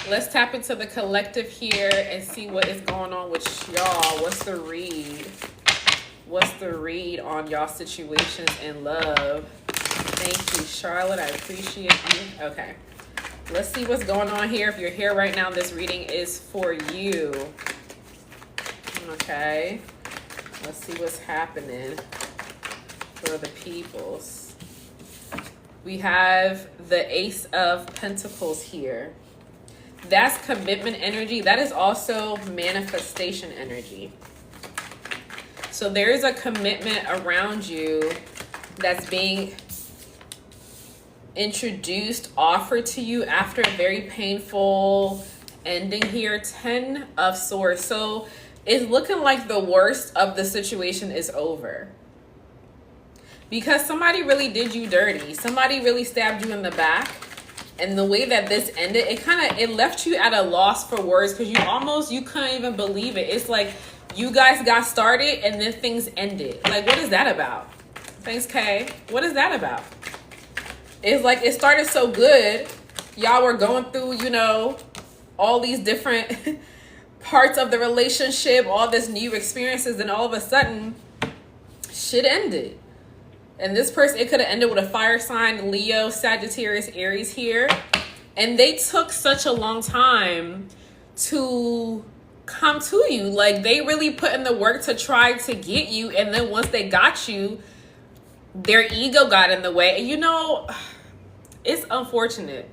Let's tap into the collective here and see what is going on with y'all. What's the read? What's the read on y'all situations in love? Thank you, Charlotte. I appreciate you. Okay. Let's see what's going on here. If you're here right now, this reading is for you. Okay. Let's see what's happening for the peoples. We have the Ace of Pentacles here. That's commitment energy. That is also manifestation energy. So there is a commitment around you that's being introduced, offered to you after a very painful ending here. 10 of Swords. So it's looking like the worst of the situation is over. Because somebody really did you dirty. Somebody really stabbed you in the back. And the way that this ended, it left you at a loss for words, because you couldn't even believe it. It's like you guys got started and then things ended. Like, what is that about? Thanks, Kay. What is that about? It's like it started so good. Y'all were going through, you know, all these different parts of the relationship, all this new experiences, and all of a sudden, shit ended. And this person, it could have ended with a fire sign, Leo, Sagittarius, Aries here. And they took such a long time to come to you. Like, they really put in the work to try to get you. And then once they got you, their ego got in the way. And you know, it's unfortunate,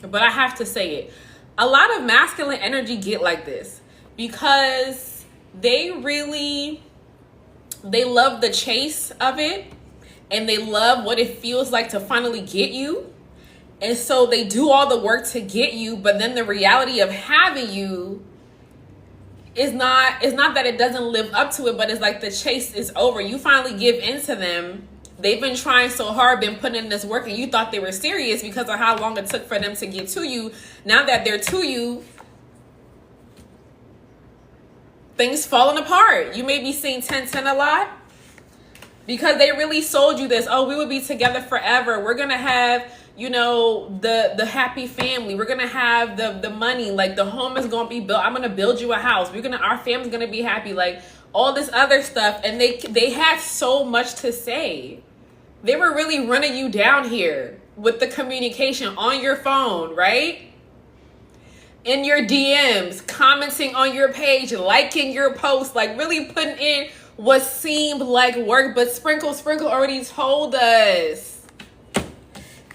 but I have to say it. A lot of masculine energy get like this because they love the chase of it. And they love what it feels like to finally get you. And so they do all the work to get you. But then the reality of having you is not, it's not that it doesn't live up to it, but it's like the chase is over. You finally give in to them. They've been trying so hard, been putting in this work, and you thought they were serious because of how long it took for them to get to you. Now that they're to you, things falling apart. You may be seeing 10-10 a lot. Because they really sold you this. Oh, we would be together forever. We're going to have, you know, the happy family. We're going to have the money. Like, the home is going to be built. I'm going to build you a house. Our family's going to be happy. Like, all this other stuff. And they had so much to say. They were really running you down here with the communication on your phone, right? In your DMs, commenting on your page, liking your posts, like really putting in what seemed like work. But Sprinkle already told us,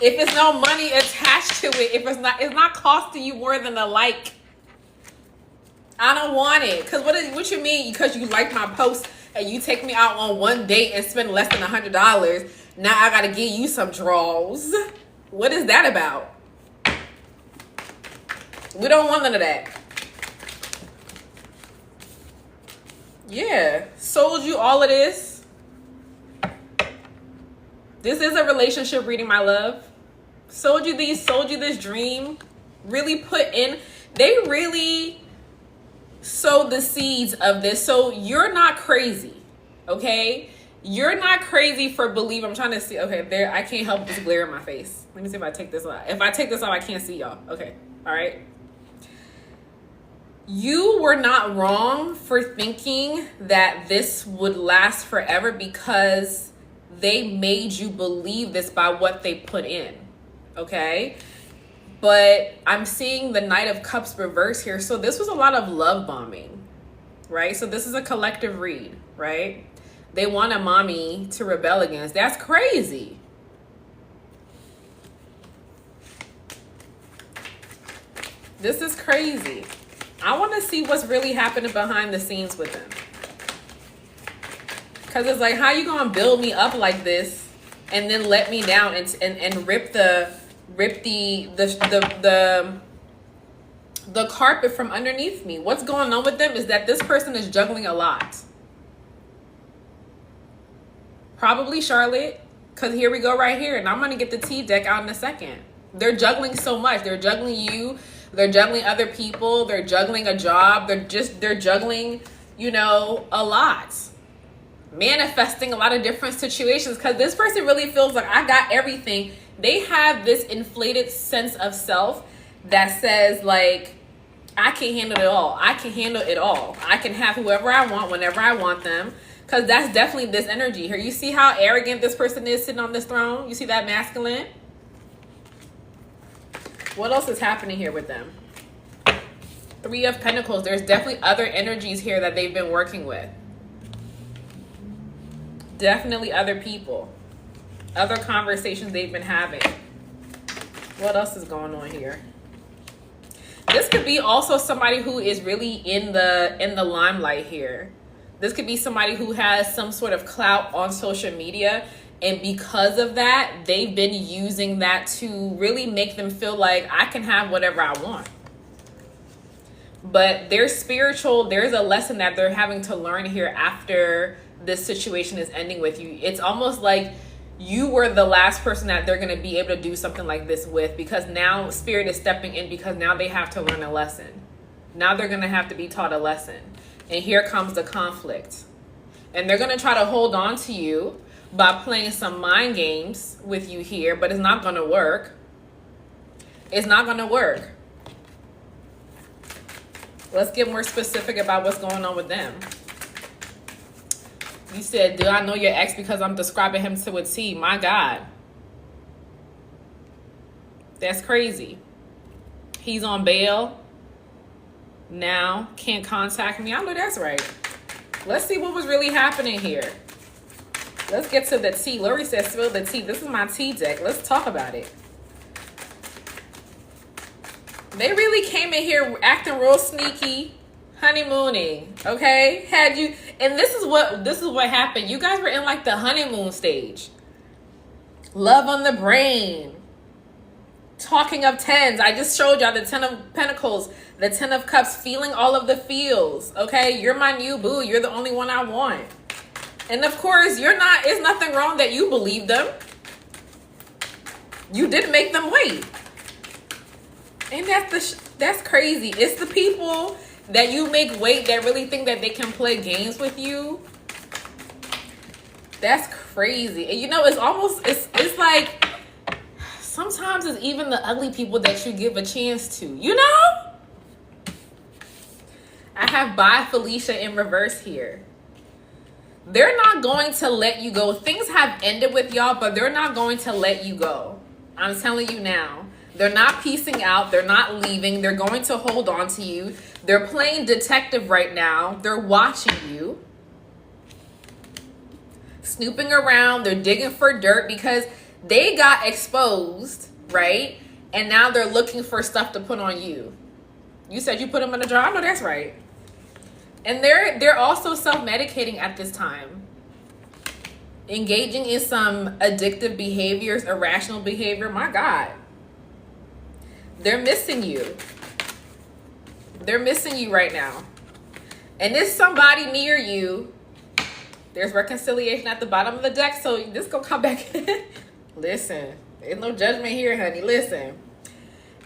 if it's no money attached to it, if it's not costing you more than a like, I don't want it. Because what you mean? Because you like my post and you take me out on one date and spend less than $100, now I gotta give you some draws. What is that about? We don't want none of that. Yeah, sold you all of this. This is a relationship reading, my love. Sold you this dream. Really put in, they really sowed the seeds of this. So you're not crazy, okay? You're not crazy for believing. I'm trying to see, okay, there, I can't help this glare in my face. Let me see if I take this off. If I take this off, I can't see y'all. Okay, all right. You were not wrong for thinking that this would last forever because they made you believe this by what they put in, okay? But I'm seeing the Knight of Cups reverse here. So this was a lot of love bombing, right? So this is a collective read, right? They want a mommy to rebel against. That's crazy. This is crazy. I want to see what's really happening behind the scenes with them. Because it's like, how you going to build me up like this and then let me down and rip the carpet from underneath me? What's going on with them is that this person is juggling a lot. Probably Charlotte, because here we go right here. And I'm going to get the T deck out in a second. They're juggling so much. They're juggling you. They're juggling other people. They're juggling a job. They're juggling, you know, a lot. Manifesting a lot of different situations because this person really feels like I got everything. They have this inflated sense of self that says like, I can handle it all. I can handle it all. I can have whoever I want whenever I want them. Because that's definitely this energy here. You see how arrogant this person is sitting on this throne? You see that masculine? What else is happening here with them? Three of Pentacles. There's definitely other energies here that they've been working with. Definitely other people. Other conversations they've been having. What else is going on here? This could be also somebody who is really in the limelight here. This could be somebody who has some sort of clout on social media, and because of that, they've been using that to really make them feel like I can have whatever I want. But there's a lesson that they're having to learn here after this situation is ending with you. It's almost like you were the last person that they're going to be able to do something like this with, because now Spirit is stepping in, because now they have to learn a lesson. Now they're going to have to be taught a lesson. And here comes the conflict. And they're going to try to hold on to you by playing some mind games with you here, but it's not going to work. It's not going to work. Let's get more specific about what's going on with them. You said, do I know your ex because I'm describing him to a T? My God. That's crazy. He's on bail now. Can't contact me. I know that's right. Let's see what was really happening here. Let's get to the tea. Lori says, spill the tea. This is my tea deck. Let's talk about it. They really came in here acting real sneaky, honeymooning, okay? Had you, and this is what happened. You guys were in like the honeymoon stage. Love on the brain. Talking of tens. I just showed y'all the 10 of Pentacles, the 10 of Cups, feeling all of the feels, okay? You're my new boo. You're the only one I want. And of course, it's nothing wrong that you believe them. You didn't make them wait. And that's crazy. It's the people that you make wait that really think that they can play games with you. That's crazy. And you know, it's like sometimes it's even the ugly people that you give a chance to, you know? I have Bye Felicia in reverse here. They're not going to let you go. Things have ended with y'all, but they're not going to let you go. I'm telling you now. They're not piecing out. They're not leaving. They're going to hold on to you. They're playing detective right now. They're watching you. Snooping around. They're digging for dirt because they got exposed, right? And now they're looking for stuff to put on you. You said you put them in a jar? I know that's right. And they're also self-medicating at this time. Engaging in some addictive behaviors, irrational behavior. My God. They're missing you. They're missing you right now. And there's somebody near you. There's reconciliation at the bottom of the deck. So this gonna come back. Listen, there's no judgment here, honey. Listen.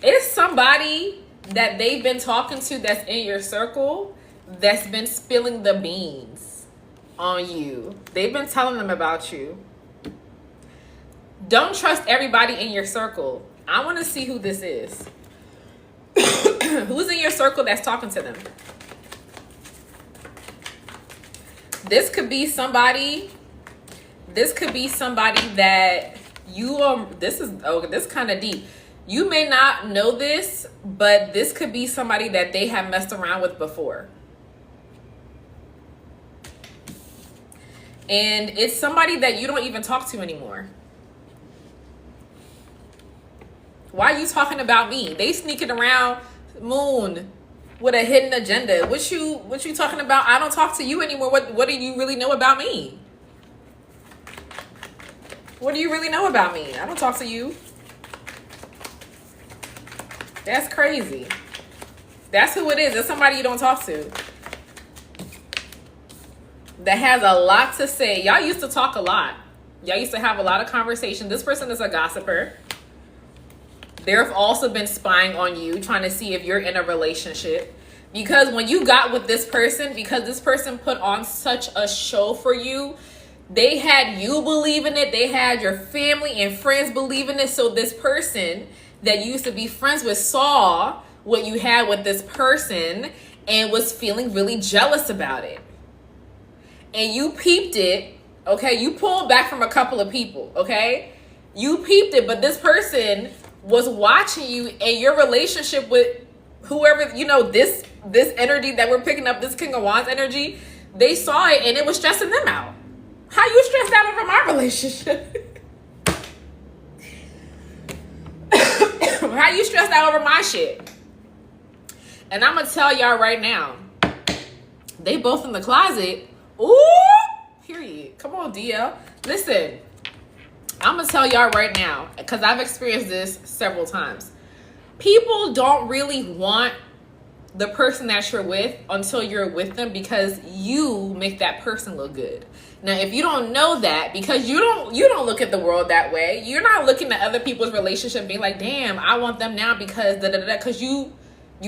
It's somebody that they've been talking to that's in your circle that's been spilling the beans on you. They've been telling them about you. Don't trust everybody in your circle. I want to see who this is. Who's in your circle that's talking to them? This could be somebody. This could be somebody that you are. This is kind of deep. You may not know this, but this could be somebody that they have messed around with before. And it's somebody that you don't even talk to anymore. Why are you talking about me? They sneaking around, Moon, with a hidden agenda. What you talking about? I don't talk to you anymore. What do you really know about me? What do you really know about me? I don't talk to you. That's crazy. That's who it is. It's somebody you don't talk to. That has a lot to say. Y'all used to talk a lot. Y'all used to have a lot of conversation. This person is a gossiper. They've also been spying on you, trying to see if you're in a relationship. Because when you got with this person, because this person put on such a show for you, they had you believe in it. They had your family and friends believe in it. So this person that you used to be friends with saw what you had with this person and was feeling really jealous about it. And you peeped it, okay? You pulled back from a couple of people, okay? You peeped it, but this person was watching you and your relationship with whoever, you know, this energy that we're picking up, this King of Wands energy, they saw it and it was stressing them out. How you stressed out over my relationship? How you stressed out over my shit? And I'm gonna tell y'all right now, they both in the closet. Ooh, period. Come on, DL. Listen, I'm gonna tell y'all right now, because I've experienced this several times. People don't really want the person that you're with until you're with them because you make that person look good. Now, if you don't know that, because you don't look at the world that way, you're not looking at other people's relationship being like, damn, I want them now because because you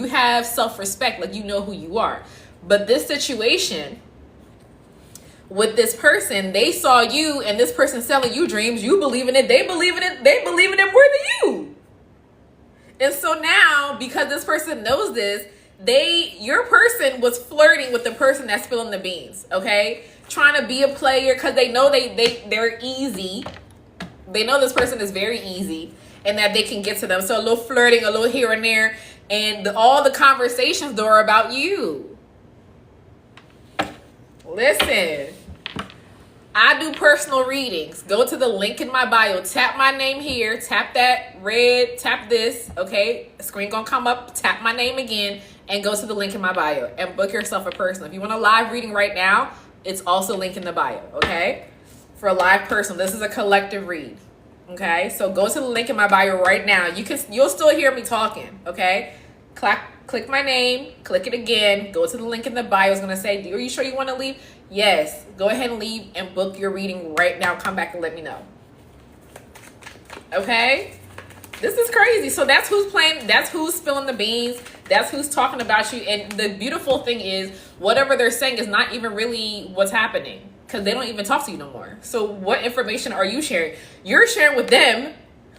have self-respect, like you know who you are. But this situation with this person, they saw you and this person selling you dreams, you believe in it, they believe in it more than you. And so now, because this person knows this, your person was flirting with the person that's spilling the beans, okay? Trying to be a player because they know they're easy. They know this person is very easy and that they can get to them. So a little flirting, a little here and there, and all the conversations though are about you. Listen, I do personal readings. Go to the link in my bio. Tap my name here. Tap that red. Tap this. Okay, the screen gonna come up. Tap my name again and go to the link in my bio and book yourself a personal. If you want a live reading right now, it's also linked in the bio. Okay, for a live personal. This is a collective read. Okay, so go to the link in my bio right now. You'll still hear me talking. Okay, click my name. Click it again. Go to the link in the bio. It's gonna say, "Are you sure you want to leave?" Yes, go ahead and leave and book your reading right now. Come back and let me know. Okay? This is crazy. So that's who's playing, that's who's spilling the beans, that's who's talking about you. And the beautiful thing is, whatever they're saying is not even really what's happening because they don't even talk to you no more. So what information are you sharing? You're sharing with them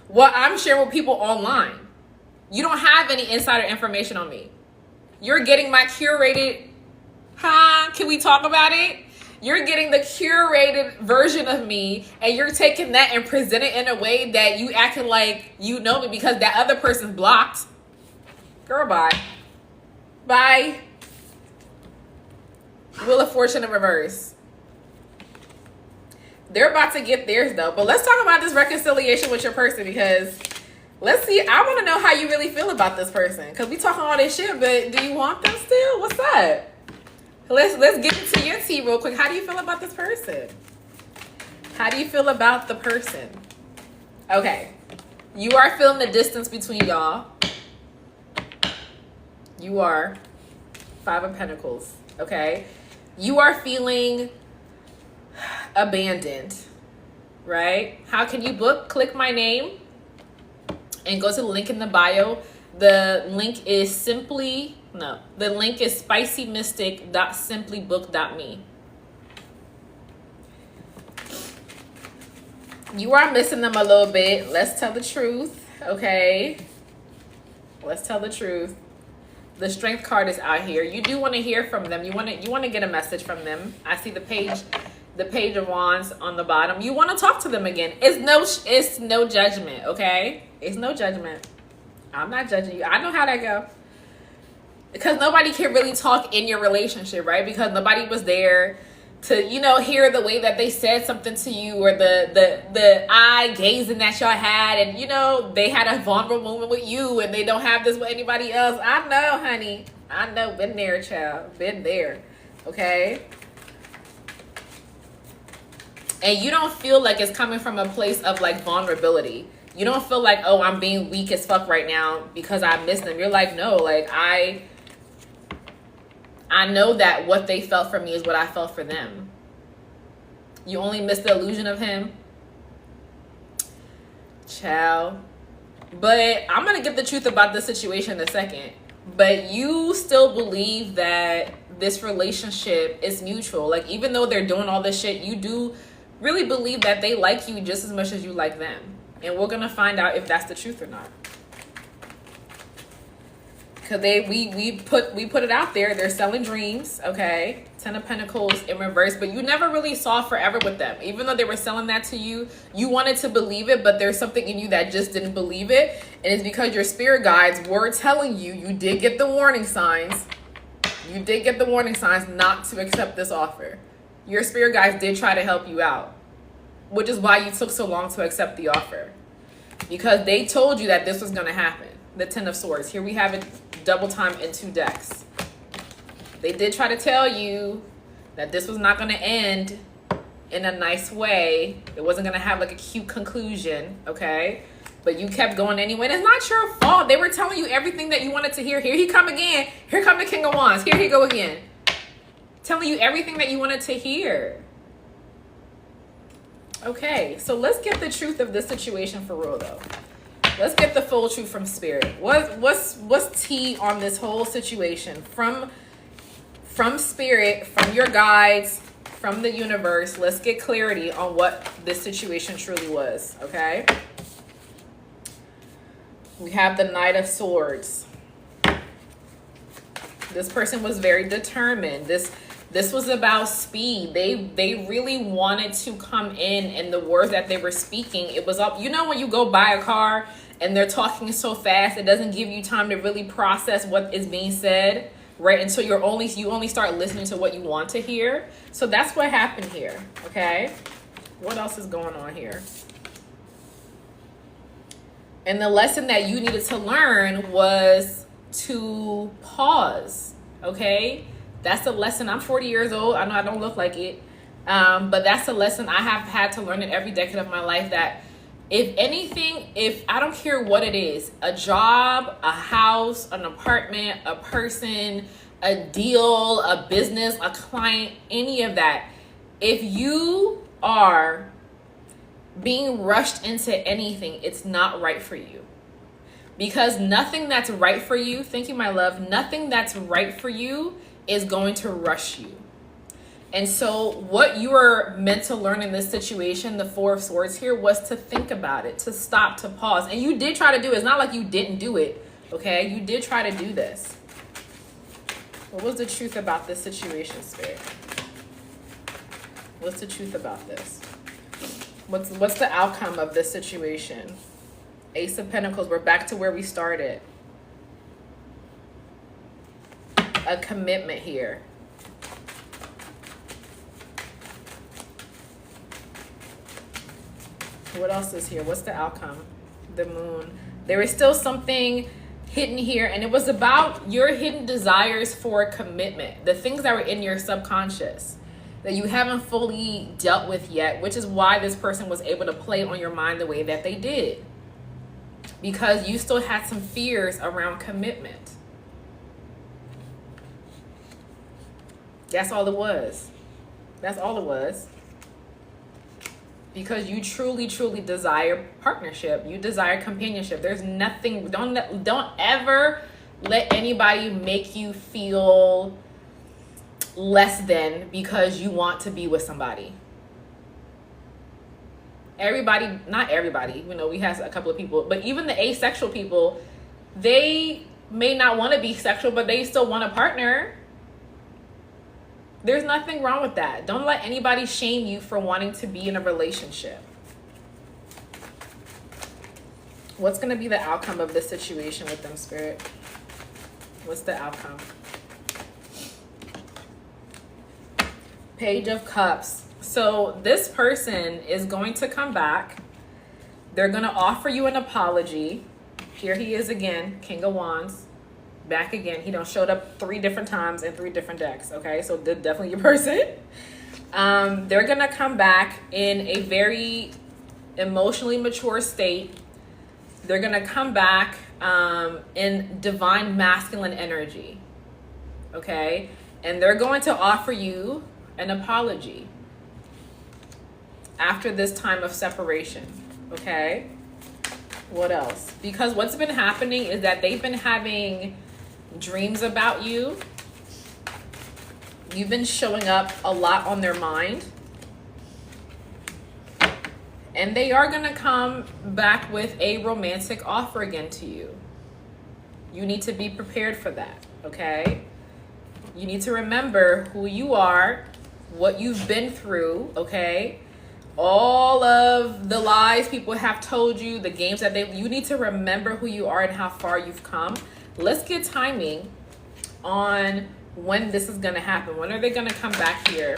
what I'm sharing with people online. You don't have any insider information on me. You're getting my curated, can we talk about it? You're getting the curated version of me and you're taking that and present it in a way that you acting like you know me because that other person's blocked. Girl, bye. Bye. Wheel of Fortune in reverse. They're about to get theirs though. But let's talk about this reconciliation with your person because let's see. I want to know how you really feel about this person because we talking all this shit, but do you want them still? What's up? Let's get into your tea real quick. How do you feel about this person? How do you feel about the person? Okay. You are feeling the distance between y'all. You are. 5 of Pentacles. Okay. You are feeling abandoned. Right? How can you book? Click my name and go to the link in the bio. The link is spicymystic.simplybook.me. You are missing them a little bit. Let's tell the truth, okay? Let's tell the truth. The Strength card is out here. You do want to hear from them. You want to get a message from them. I see the Page of Wands on the bottom. You want to talk to them again. It's no judgment, okay? It's no judgment. I'm not judging you. I know how that go. Because nobody can really talk in your relationship, right? Because nobody was there to, hear the way that they said something to you or the eye gazing that y'all had. And, they had a vulnerable moment with you and they don't have this with anybody else. I know, honey. I know. Been there, child. Been there. Okay? And you don't feel like it's coming from a place of, like, vulnerability. You don't feel like, oh, I'm being weak as fuck right now because I miss them. You're like, no, like, I know that what they felt for me is what I felt for them. You only miss the illusion of him. Child. But I'm going to get the truth about this situation in a second. But you still believe that this relationship is mutual. Like, even though they're doing all this shit, you do really believe that they like you just as much as you like them. And we're going to find out if that's the truth or not. Because we put it out there. They're selling dreams, okay? 10 of Pentacles in reverse, but you never really saw forever with them. Even though they were selling that to you, you wanted to believe it, but there's something in you that just didn't believe it. And it's because your spirit guides were telling you, you did get the warning signs. You did get the warning signs not to accept this offer. Your spirit guides did try to help you out, which is why you took so long to accept the offer. Because they told you that this was going to happen. The 10 of Swords. Here we have it double time in 2 decks. They did try to tell you that this was not going to end in a nice way. It wasn't going to have like a cute conclusion, okay? But you kept going anyway. And it's not your fault. They were telling you everything that you wanted to hear. Here he come again. Here come the King of Wands. Here he go again. Telling you everything that you wanted to hear. Okay, so let's get the truth of this situation for real though. Let's get the full truth from Spirit. What's tea on this whole situation from Spirit, from your guides, from the universe? Let's get clarity on what this situation truly was, okay? We have the Knight of Swords. This person was very determined. This was about speed. They really wanted to come in, and the words that they were speaking, it was up. You know when you go buy a car and they're talking so fast, it doesn't give you time to really process what is being said, right? Until you only start listening to what you want to hear. So that's what happened here, okay? What else is going on here? And the lesson that you needed to learn was to pause, okay? That's a lesson. I'm 40 years old. I know I don't look like it. But that's a lesson I have had to learn in every decade of my life, that if anything, if I don't care what it is, a job, a house, an apartment, a person, a deal, a business, a client, any of that, if you are being rushed into anything, it's not right for you. Because nothing that's right for you, thank you, my love, nothing that's right for you is going to rush you. And so what you were meant to learn in this situation, the 4 of Swords here, was to think about it, to stop, to pause. And you did try to do it. It's not like you didn't do it, okay? You did try to do this. What was the truth about this situation, Spirit? What's the truth about this? What's the outcome of this situation? Ace of Pentacles, we're back to where we started. A commitment here. What else is here? What's the outcome? The Moon. There is still something hidden here, and it was about your hidden desires for commitment. The things that were in your subconscious that you haven't fully dealt with yet, which is why this person was able to play on your mind the way that they did. Because you still had some fears around commitment. That's all it was. That's all it was. Because you truly, truly desire partnership. You desire companionship. There's nothing, don't ever let anybody make you feel less than because you want to be with somebody. Everybody, not everybody, you know, we have a couple of people, but even the asexual people, they may not want to be sexual, but they still want a partner. There's nothing wrong with that. Don't let anybody shame you for wanting to be in a relationship. What's going to be the outcome of this situation with them, Spirit? What's the outcome? Page of Cups. So this person is going to come back. They're going to offer you an apology. Here he is again, King of Wands. Back again. He showed up 3 different times in 3 different decks. Okay, so definitely your person. They're gonna come back in a very emotionally mature state. They're gonna come back in divine masculine energy. Okay, and they're going to offer you an apology after this time of separation. Okay, what else? Because what's been happening is that they've been having dreams about you. You've been showing up a lot on their mind. And they are going to come back with a romantic offer again to you. You need to be prepared for that, okay? You need to remember who you are, what you've been through, okay? All of the lies people have told you, the games that you need to remember who you are and how far you've come. Let's get timing on when this is going to happen. When are they going to come back here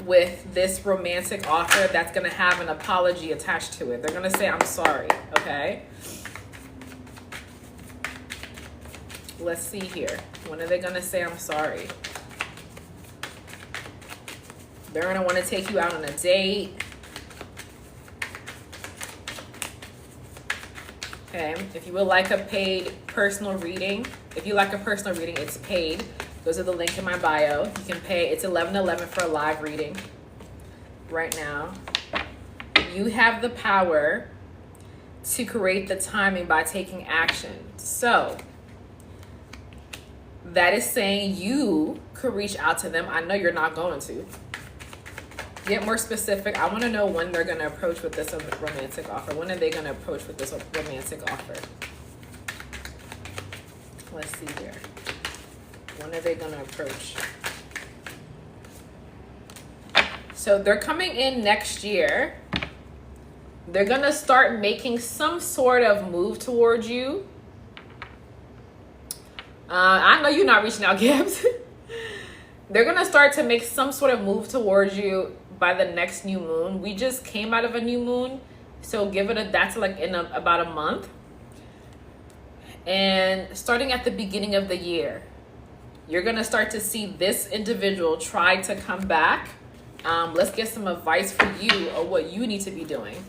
with this romantic offer that's going to have an apology attached to it? They're going to say, I'm sorry, okay? Let's see here. When are they going to say, I'm sorry? They're going to want to take you out on a date. Okay, if you would like a paid personal reading, it's paid. Those are the link in my bio. You can pay, it's $11.11 for a live reading right now. You have the power to create the timing by taking action. So that is saying you could reach out to them. I know you're not going to. Get more specific. I want to know when they're going to approach with this romantic offer. When are they going to approach with this romantic offer? Let's see here. When are they going to approach? So they're coming in next year. They're going to start making some sort of move towards you. I know you're not reaching out, Gibbs. They're going to start to make some sort of move towards you by the next new moon. We just came out of a new moon. So give it that's like in about a month. And starting at the beginning of the year, you're going to start to see this individual try to come back. Let's get some advice for you or what you need to be doing.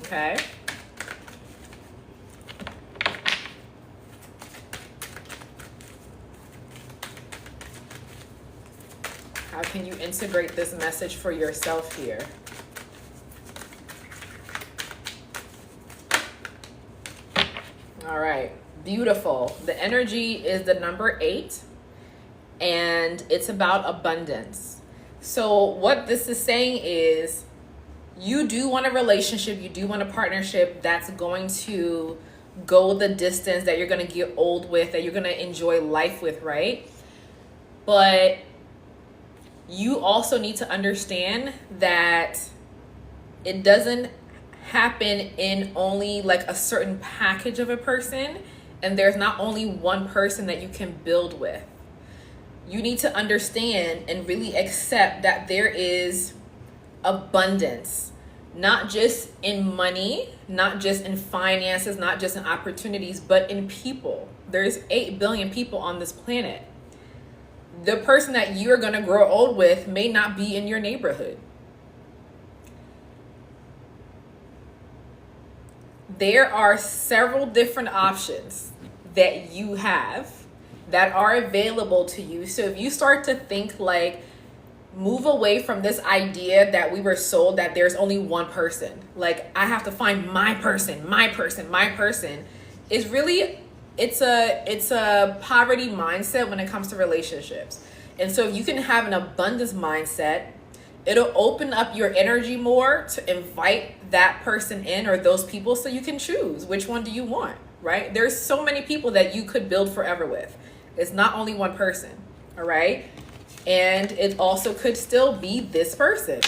Okay. How can you integrate this message for yourself here? All right, beautiful. The energy is the number 8, and it's about abundance. So what this is saying is you do want a relationship, you do want a partnership that's going to go the distance, that you're going to get old with, that you're going to enjoy life with, right? But you also need to understand that it doesn't happen in only like a certain package of a person, and there's not only one person that you can build with. You need to understand and really accept that there is abundance, not just in money, not just in finances, not just in opportunities, but in people. There's 8 billion people on this planet. The person that you're going to grow old with may not be in your neighborhood. There are several different options that you have that are available to you. So if you start to think like, move away from this idea that we were sold that there's only one person. Like, I have to find my person, is really, it's a poverty mindset when it comes to relationships. And so if you can have an abundance mindset, it'll open up your energy more to invite that person in, or those people, so you can choose which one do you want, right? There's so many people that you could build forever with. It's not only one person, all right? And it also could still be this person.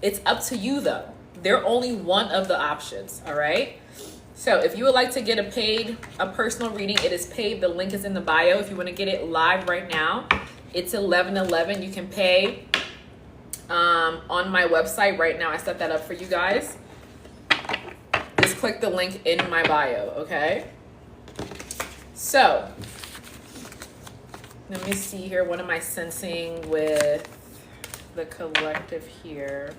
It's up to you though. They're only one of the options, all right? So if you would like to get a personal reading, it is paid. The link is in the bio. If you want to get it live right now, it's $11.11. You can pay on my website right now. I set that up for you guys. Just click the link in my bio, okay? So let me see here. What am I sensing with the collective here?